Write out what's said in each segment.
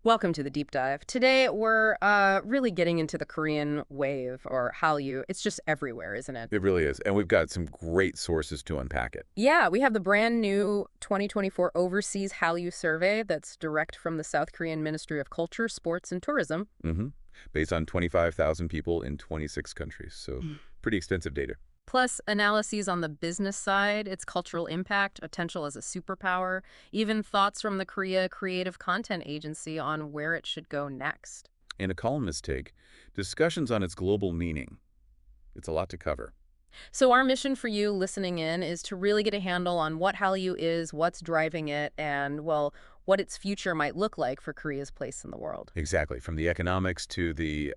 Welcome to the deep dive. Today we're really getting into the Korean wave or Hallyu. It's just everywhere, isn't it? It really is. And we've got some great sources to unpack it. Yeah, we have the brand new 2024 Overseas Hallyu survey that's direct from the South Korean Ministry of Culture, Sports, and Tourism. hmm Based on 25,000 people in 26 countries. So Mm. pretty extensive data. Plus analyses on the business side, its cultural impact, potential as a superpower, even thoughts from the Korea Creative Content Agency on where it should go next. In a columnist take, discussions on its global meaning. It's a lot to cover. So our mission for you listening in is to really get a handle on what Hallyu is, what's driving it, and, well, what its future might look like for Korea's place in the world. Exactly. From the economics to the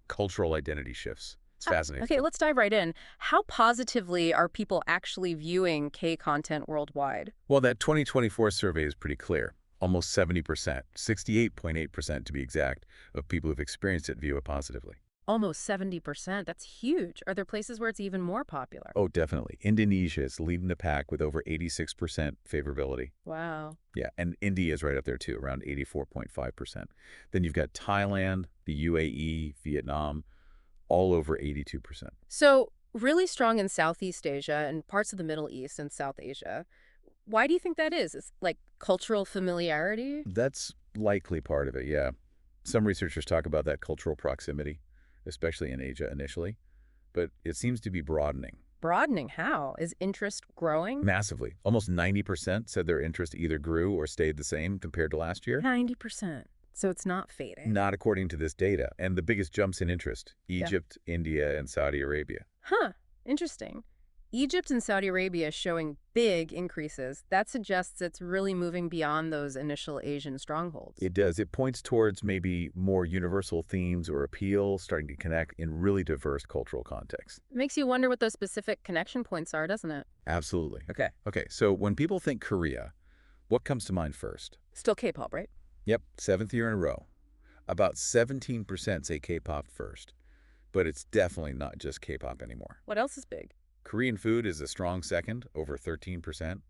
cultural identity shifts. It's fascinating. Okay, let's dive right in. How positively are people actually viewing K content worldwide? Well, that 2024 survey is pretty clear. Almost 70%, 68.8% to be exact, of people who've experienced it view it positively. Almost 70%. That's huge. Are there places where it's even more popular? Oh, definitely. Indonesia is leading the pack with over 86% favorability. Wow. Yeah, and India is right up there too, around 84.5%. Then you've got Thailand, the UAE, Vietnam, all over 82%. So, really strong in Southeast Asia and parts of the Middle East and South Asia. Why do you think that is? It's like cultural familiarity? That's likely part of it, yeah. Some researchers talk about that cultural proximity, especially in Asia initially, but it seems to be broadening Broadening how? Is interest growing? massively. Almost 90% said their interest either grew or stayed the same compared to last year. 90%. So it's not fading. Not according to this data. And the biggest jumps in interest, Yeah. Egypt, India, and Saudi Arabia. Huh. Interesting. Egypt and Saudi Arabia showing big increases. That suggests it's really moving beyond those initial Asian strongholds. It does. It points towards maybe more universal themes or appeal, starting to connect in really diverse cultural contexts. Makes you wonder what those specific connection points are, doesn't it? Absolutely. Okay, so when people think Korea, what comes to mind first? Still K-pop, right? Yep, seventh year in a row. About 17% say K-pop first, but it's definitely not just K-pop anymore. What else is big? Korean food is a strong second, over 13%.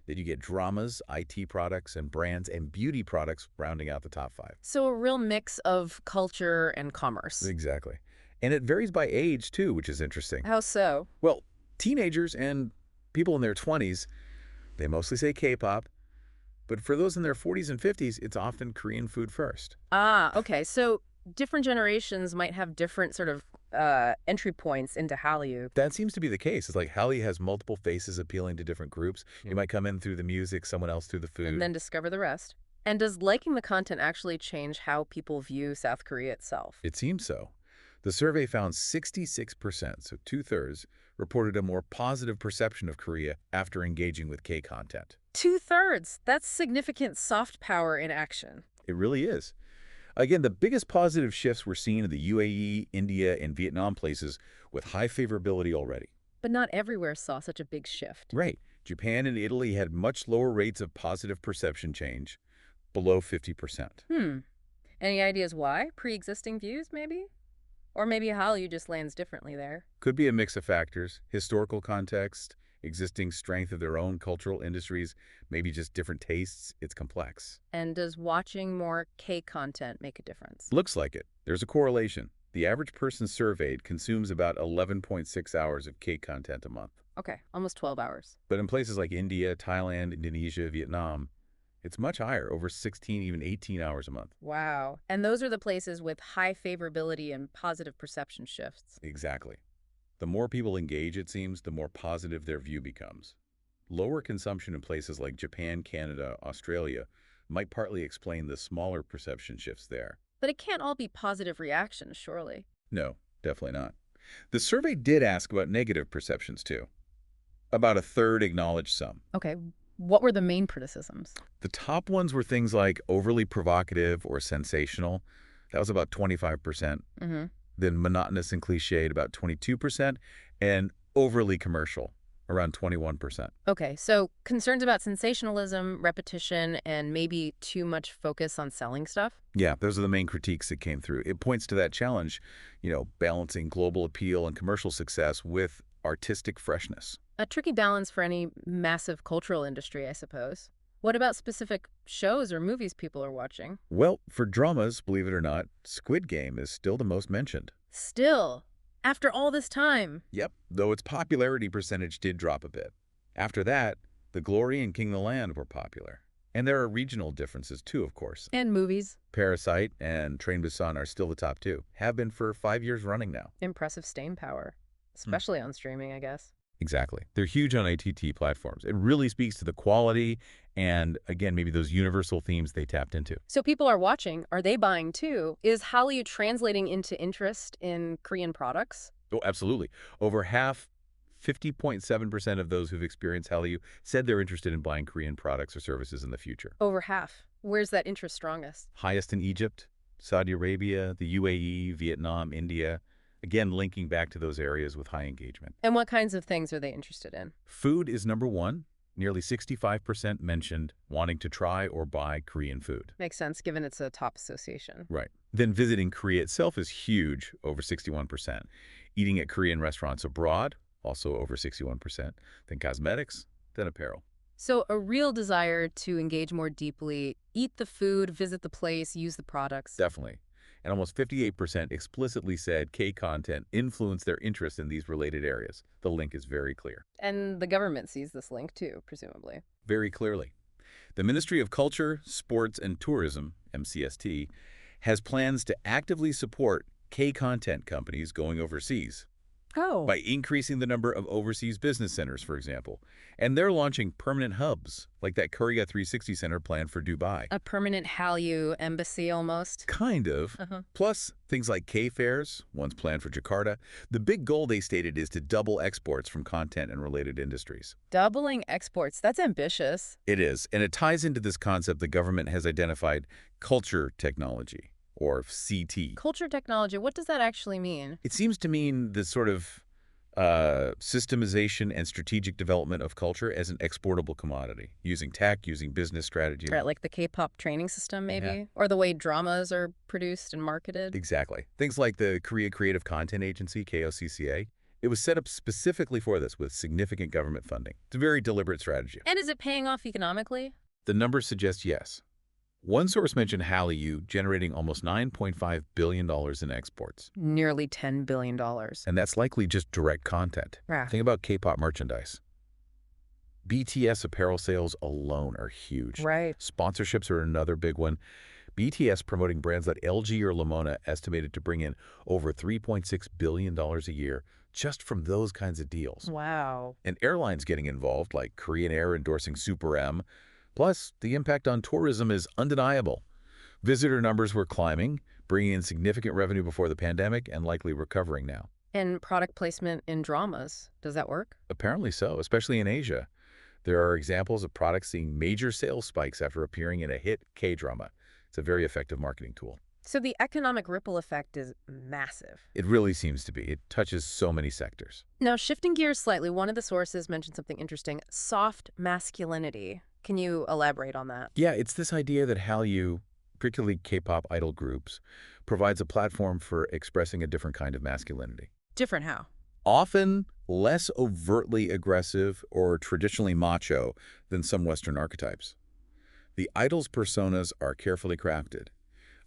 Then you get dramas, IT products, and brands, and beauty products rounding out the top five. So a real mix of culture and commerce. Exactly. And it varies by age, too, which is interesting. How so? Well, teenagers and people in their 20s, they mostly say K-pop. But for those in their 40s and 50s, it's often Korean food first. Ah, okay. So different generations might have different sort of entry points into Hallyu. That seems to be the case. It's like Hallyu has multiple faces appealing to different groups. You might come in through the music, someone else through the food. And then discover the rest. And does liking the content actually change how people view South Korea itself? It seems so. The survey found 66%, so two-thirds, reported a more positive perception of Korea after engaging with K content. Two-thirds. That's significant soft power in action. It really is. Again, the biggest positive shifts were seen in the UAE, India, and Vietnam places with high favorability already. But not everywhere saw such a big shift. Right. Japan and Italy had much lower rates of positive perception change, below 50%. Any ideas why? Pre-existing views, maybe? Or maybe Hallyu just lands differently there. Could be a mix of factors, historical context, existing strength of their own cultural industries, maybe just different tastes. It's complex. And does watching more K content make a difference? Looks like it. There's a correlation. The average person surveyed consumes about 11.6 hours of K content a month. Okay, almost 12 hours. But in places like India, Thailand, Indonesia, Vietnam, it's much higher, over 16, even 18 hours a month. Wow. And those are the places with high favorability and positive perception shifts. Exactly. The more people engage, it seems, the more positive their view becomes. Lower consumption in places like Japan, Canada, Australia might partly explain the smaller perception shifts there. But it can't all be positive reactions, surely. No, definitely not. The survey did ask about negative perceptions, too. About a third acknowledged some. Okay, what were the main criticisms? The top ones were things like overly provocative or sensational. That was about 25%. Then monotonous and cliched, about 22%, and overly commercial, around 21%. Okay, so concerns about sensationalism, repetition, and maybe too much focus on selling stuff? Yeah, those are the main critiques that came through. It points to that challenge, balancing global appeal and commercial success with artistic freshness. A tricky balance for any massive cultural industry, I suppose. What about specific shows or movies people are watching? Well, for dramas, believe it or not, Squid Game is still the most mentioned. Still, after all this time. Yep, though its popularity percentage did drop a bit. After that, The Glory and King of the Land were popular. And there are regional differences too, of course. And movies. Parasite and Train to Busan are still the top two. Have been for 5 years running now. Impressive staying power. Hmm. Especially on streaming, I guess. Exactly. They're huge on ATT platforms. It really speaks to the quality and, again, maybe those universal themes they tapped into. So people are watching. Are they buying too? Is Hallyu translating into interest in Korean products? Oh, absolutely. Over half, 50.7% of those who've experienced Hallyu said they're interested in buying Korean products or services in the future. Over half. Where's that interest strongest? Highest in Egypt, Saudi Arabia, the UAE, Vietnam, India. Again, linking back to those areas with high engagement. And what kinds of things are they interested in? Food is number one. Nearly 65% mentioned wanting to try or buy Korean food. Makes sense, given it's a top association. Right. Then visiting Korea itself is huge, over 61%. Eating at Korean restaurants abroad, also over 61%. Then cosmetics, then apparel. So a real desire to engage more deeply, eat the food, visit the place, use the products. Definitely. And almost 58% explicitly said K-content influenced their interest in these related areas. The link is very clear. And the government sees this link too, presumably. Very clearly. The Ministry of Culture, Sports, and Tourism, MCST, has plans to actively support K-content companies going overseas Oh. by increasing the number of overseas business centers, for example. And they're launching permanent hubs, like that Korea 360 Center planned for Dubai. A permanent Hallyu embassy almost. Kind of. Plus, things like K-fairs, one's planned for Jakarta. The big goal they stated is to double exports from content and related industries. Doubling exports, that's ambitious. It is, and it ties into this concept the government has identified culture technology, or CT. Culture technology, what does that actually mean? It seems to mean the sort of systemization and strategic development of culture as an exportable commodity, using tech, using business strategy. Right, like the K-pop training system, maybe? Yeah. Or the way dramas are produced and marketed? Exactly. Things like the Korea Creative Content Agency, KOCCA. It was set up specifically for this with significant government funding. It's a very deliberate strategy. And is it paying off economically? The numbers suggest yes. One source mentioned Hallyu generating almost $9.5 billion in exports. Nearly $10 billion. And that's likely just direct content. Yeah. Think about K-pop merchandise. BTS apparel sales alone are huge. Right. Sponsorships are another big one. BTS promoting brands like LG or Lamona estimated to bring in over $3.6 billion a year just from those kinds of deals. Wow. And airlines getting involved, like Korean Air endorsing Super M. Plus, the impact on tourism is undeniable. Visitor numbers were climbing, bringing in significant revenue before the pandemic and likely recovering now. And product placement in dramas, does that work? Apparently so, especially in Asia. There are examples of products seeing major sales spikes after appearing in a hit K-drama. It's a very effective marketing tool. So the economic ripple effect is massive. It really seems to be. It touches so many sectors. Now, shifting gears slightly, one of the sources mentioned something interesting, soft masculinity. Can you elaborate on that? Yeah, it's this idea that Hallyu, particularly K-pop idol groups, provides a platform for expressing a different kind of masculinity. Different how? Often less overtly aggressive or traditionally macho than some Western archetypes. The idols' personas are carefully crafted,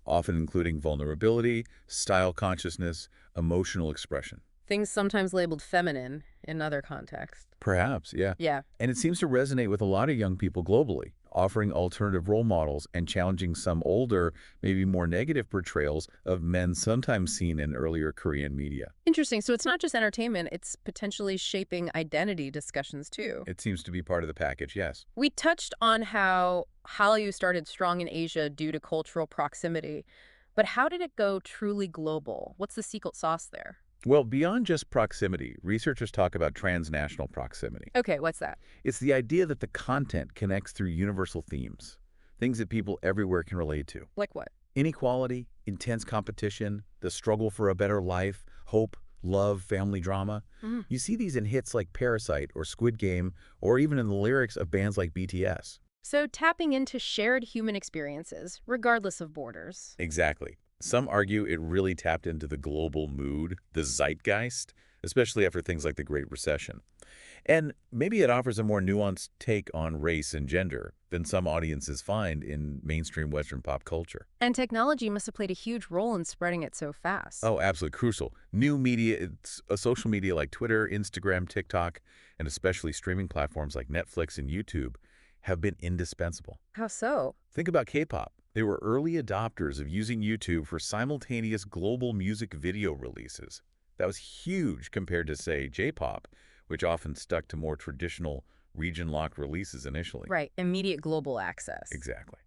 often including vulnerability, style consciousness, emotional expression. Things sometimes labeled feminine in other contexts. Perhaps, yeah. Yeah. And it seems to resonate with a lot of young people globally, offering alternative role models and challenging some older, maybe more negative portrayals of men sometimes seen in earlier Korean media. Interesting. So it's not just entertainment, it's potentially shaping identity discussions too. It seems to be part of the package, yes. We touched on how Hallyu started strong in Asia due to cultural proximity, but how did it go truly global? What's the secret sauce there? Well, beyond just proximity, researchers talk about transnational proximity. Okay, what's that? It's the idea that the content connects through universal themes, things that people everywhere can relate to. Like what? Inequality, intense competition, the struggle for a better life, hope, love, family drama. You see these in hits like Parasite or Squid Game, or even in the lyrics of bands like BTS. So tapping into shared human experiences, regardless of borders. Exactly. Some argue it really tapped into the global mood, the zeitgeist, especially after things like the Great Recession. And maybe it offers a more nuanced take on race and gender than some audiences find in mainstream Western pop culture. And technology must have played a huge role in spreading it so fast. Oh, absolutely crucial. New media, it's a social media like Twitter, Instagram, TikTok, and especially streaming platforms like Netflix and YouTube have been indispensable. How so? Think about K-pop. They were early adopters of using YouTube for simultaneous global music video releases. That was huge compared to, say, J-pop, which often stuck to more traditional region-locked releases initially. Right, immediate global access. Exactly.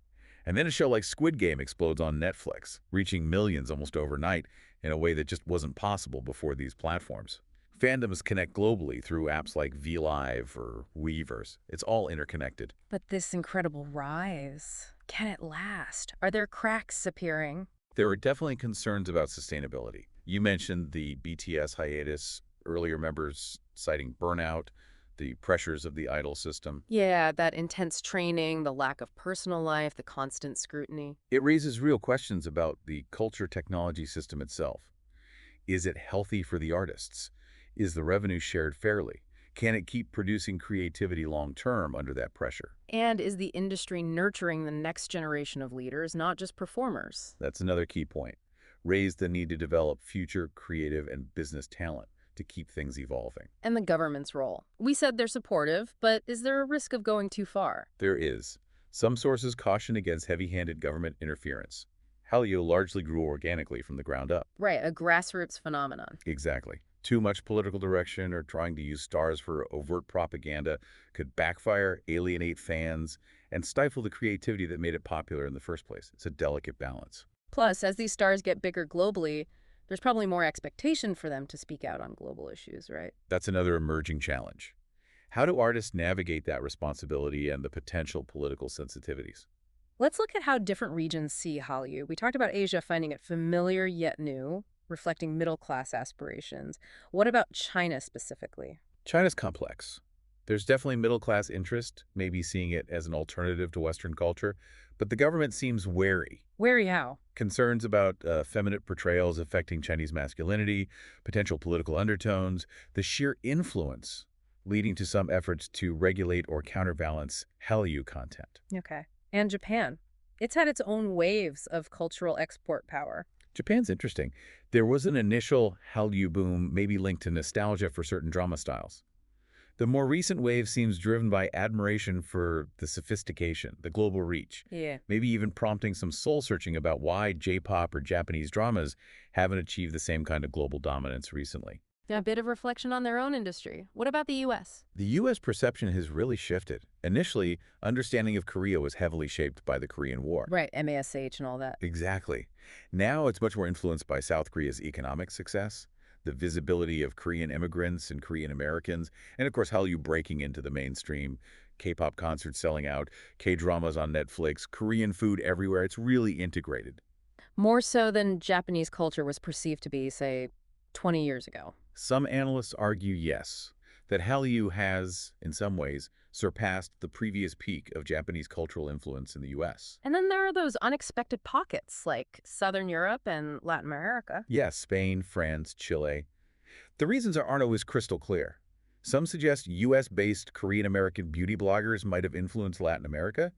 And then a show like Squid Game explodes on Netflix, reaching millions almost overnight in a way that just wasn't possible before these platforms. Fandoms connect globally through apps like VLive or Weverse. It's all interconnected. But this incredible rise, can it last? Are there cracks appearing? There are definitely concerns about sustainability. You mentioned the BTS hiatus, earlier members citing burnout, the pressures of the idol system. Yeah, that intense training, the lack of personal life, the constant scrutiny. It raises real questions about the culture technology system itself. Is it healthy for the artists? Is the revenue shared fairly? Can it keep producing creativity long-term under that pressure? And is the industry nurturing the next generation of leaders, not just performers? That's another key point. Raise the need to develop future creative and business talent to keep things evolving. And the government's role. We said they're supportive, but is there a risk of going too far? There is. Some sources caution against heavy-handed government interference. Hallyu largely grew organically from the ground up. Right, a grassroots phenomenon. Exactly. Too much political direction or trying to use stars for overt propaganda could backfire, alienate fans, and stifle the creativity that made it popular in the first place. It's a delicate balance. Plus, as these stars get bigger globally, there's probably more expectation for them to speak out on global issues, right? That's another emerging challenge. How do artists navigate that responsibility and the potential political sensitivities? Let's look at how different regions see Hallyu. We talked about Asia finding it familiar yet new, reflecting middle-class aspirations. What about China specifically? China's complex. There's definitely middle-class interest, maybe seeing it as an alternative to Western culture, but the government seems wary. Wary how? Concerns about feminine portrayals affecting Chinese masculinity, potential political undertones, the sheer influence leading to some efforts to regulate or counterbalance Hallyu content. Okay. And Japan. It's had its own waves of cultural export power. Japan's interesting. There was an initial Hallyu boom, maybe linked to nostalgia for certain drama styles. The more recent wave seems driven by admiration for the sophistication, the global reach, Yeah. maybe even prompting some soul-searching about why J-pop or Japanese dramas haven't achieved the same kind of global dominance recently. A bit of reflection on their own industry. What about the U.S.? The U.S. perception has really shifted. Initially, understanding of Korea was heavily shaped by the Korean War. Right, MASH and all that. Exactly. Now it's much more influenced by South Korea's economic success, the visibility of Korean immigrants and Korean Americans, and of course Hallyu breaking into the mainstream, K-pop concerts selling out, K-dramas on Netflix, Korean food everywhere. It's really integrated. More so than Japanese culture was perceived to be, say, 20 years ago. Some analysts argue yes, that Hallyu has, in some ways, surpassed the previous peak of Japanese cultural influence in the U.S. And then there are those unexpected pockets, like Southern Europe and Latin America. Yes, Spain, France, Chile. The reasons aren't always crystal clear. Some suggest U.S.-based Korean-American beauty bloggers might have influenced Latin America.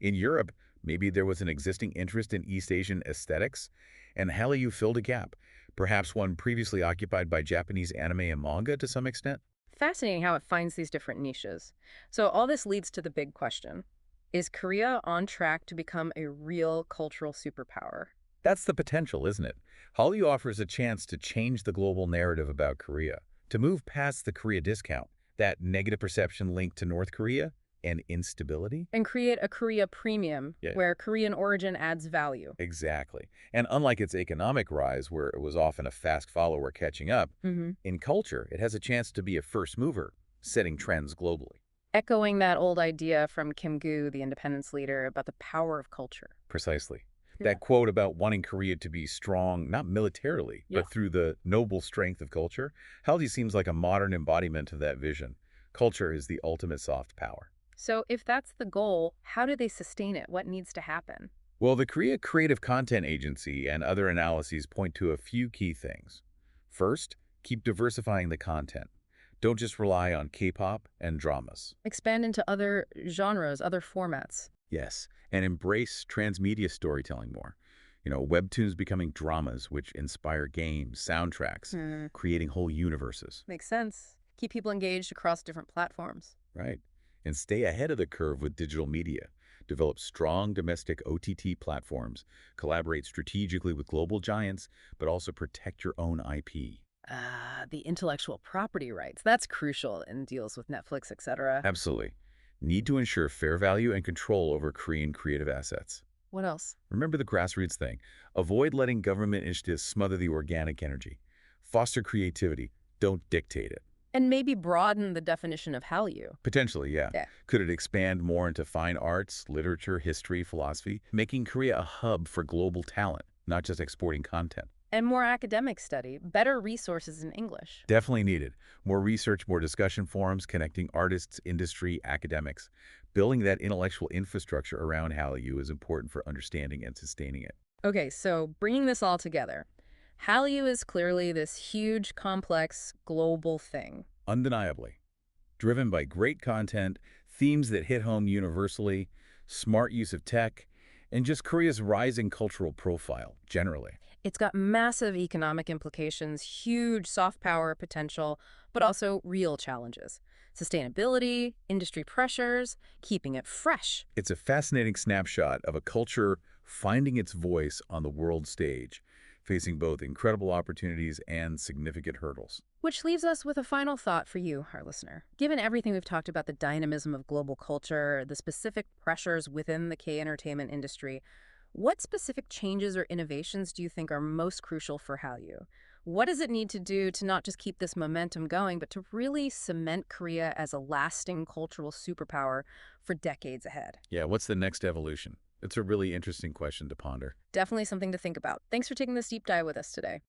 In Europe, maybe there was an existing interest in East Asian aesthetics, and Hallyu filled a gap, perhaps one previously occupied by Japanese anime and manga to some extent. Fascinating how it finds these different niches. So all this leads to the big question. Is Korea on track to become a real cultural superpower? That's the potential, isn't it? Hallyu offers a chance to change the global narrative about Korea, to move past the Korea discount, that negative perception linked to North Korea and instability. And create a Korea premium, Yeah. where Korean origin adds value. Exactly. And unlike its economic rise, where it was often a fast follower catching up, in culture, it has a chance to be a first mover, setting trends globally. Echoing that old idea from Kim Gu, the independence leader, about the power of culture. Precisely. Yeah. That quote about wanting Korea to be strong, not militarily, Yeah. but through the noble strength of culture, Hallyu seems like a modern embodiment of that vision. Culture is the ultimate soft power. So if that's the goal, how do they sustain it? What needs to happen? Well, the Korea Creative Content Agency and other analyses point to a few key things. First, Keep diversifying the content. Don't just rely on K-pop and dramas. Expand into other genres, other formats. Yes, and embrace transmedia storytelling more. Webtoons becoming dramas which inspire games, soundtracks, Hmm. creating whole universes. Makes sense. Keep people engaged across different platforms. Right. And stay ahead of the curve with digital media. Develop strong domestic OTT platforms, collaborate strategically with global giants, but also protect your own IP. Ah, the intellectual property rights. That's crucial in deals with Netflix, etc. Absolutely. Need to ensure fair value and control over Korean creative assets. What else? Remember the grassroots thing. Avoid letting government initiatives smother the organic energy. Foster creativity. Don't dictate it. And maybe broaden the definition of Hallyu. Potentially, yeah. Yeah. Could it expand more into fine arts, literature, history, philosophy, making Korea a hub for global talent, not just exporting content? And more academic study, better resources in English. Definitely needed. More research, more discussion forums connecting artists, industry, academics. Building that intellectual infrastructure around Hallyu is important for understanding and sustaining it. Okay, so bringing this all together, Hallyu is clearly this huge, complex, global thing. Undeniably. Driven by great content, themes that hit home universally, smart use of tech, and just Korea's rising cultural profile, generally. It's got massive economic implications, huge soft power potential, but also real challenges. Sustainability, industry pressures, keeping it fresh. It's a fascinating snapshot of a culture finding its voice on the world stage, facing both incredible opportunities and significant hurdles. Which leaves us with a final thought for you, our listener. Given everything we've talked about the dynamism of global culture, the specific pressures within the K-entertainment industry, what specific changes or innovations do you think are most crucial for Hallyu? What does it need to do to not just keep this momentum going, but to really cement Korea as a lasting cultural superpower for decades ahead? Yeah, what's the next evolution? It's a really interesting question to ponder. Definitely something to think about. Thanks for taking this deep dive with us today.